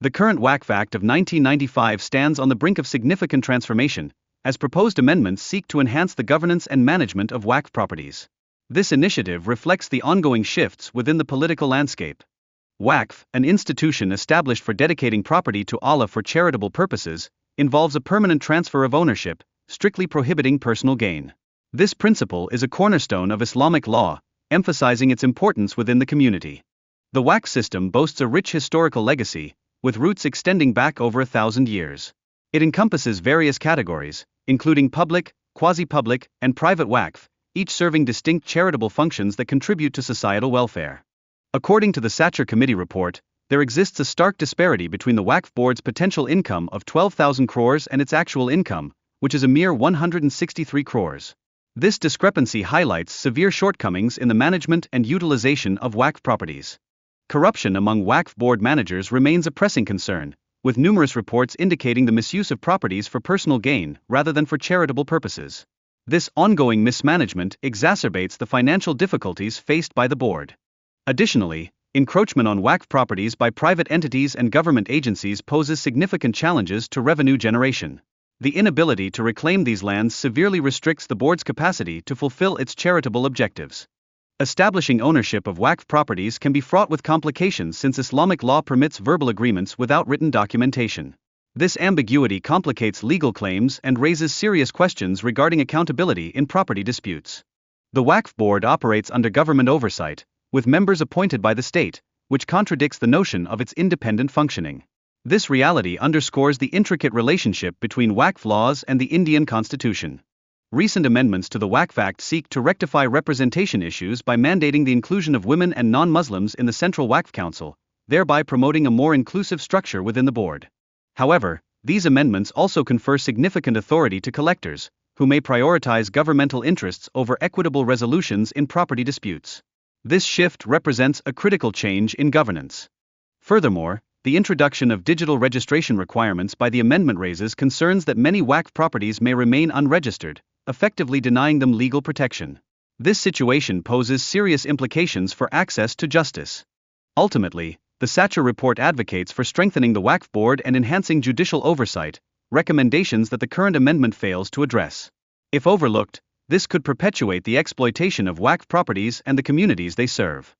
The current Waqf Act of 1995 stands on the brink of significant transformation, as proposed amendments seek to enhance the governance and management of Waqf properties. This initiative reflects the ongoing shifts within the political landscape. Waqf, an institution established for dedicating property to Allah for charitable purposes, involves a permanent transfer of ownership, strictly prohibiting personal gain. This principle is a cornerstone of Islamic law, emphasizing its importance within the community. The Waqf system boasts a rich historical legacy, with roots extending back over 1,000 years. It encompasses various categories, including public, quasi-public, and private Waqf, each serving distinct charitable functions that contribute to societal welfare. According to the Satcher Committee report, there exists a stark disparity between the Waqf board's potential income of 12,000 crores and its actual income, which is a mere 163 crores. This discrepancy highlights severe shortcomings in the management and utilization of Waqf properties. Corruption among Waqf board managers remains a pressing concern, with numerous reports indicating the misuse of properties for personal gain rather than for charitable purposes. This ongoing mismanagement exacerbates the financial difficulties faced by the board. Additionally, encroachment on Waqf properties by private entities and government agencies poses significant challenges to revenue generation. The inability to reclaim these lands severely restricts the board's capacity to fulfill its charitable objectives. Establishing ownership of Waqf properties can be fraught with complications since Islamic law permits verbal agreements without written documentation. This ambiguity complicates legal claims and raises serious questions regarding accountability in property disputes. The Waqf board operates under government oversight, with members appointed by the state, which contradicts the notion of its independent functioning. This reality underscores the intricate relationship between Waqf laws and the Indian constitution. Recent amendments to the Waqf Act seek to rectify representation issues by mandating the inclusion of women and non-Muslims in the Central Waqf Council, thereby promoting a more inclusive structure within the board. However, these amendments also confer significant authority to collectors, who may prioritize governmental interests over equitable resolutions in property disputes. This shift represents a critical change in governance. Furthermore, the introduction of digital registration requirements by the amendment raises concerns that many Waqf properties may remain unregistered, effectively denying them legal protection. This situation poses serious implications for access to justice. Ultimately, the Satcher report advocates for strengthening the Waqf board and enhancing judicial oversight, recommendations that the current amendment fails to address. If overlooked, this could perpetuate the exploitation of Waqf properties and the communities they serve.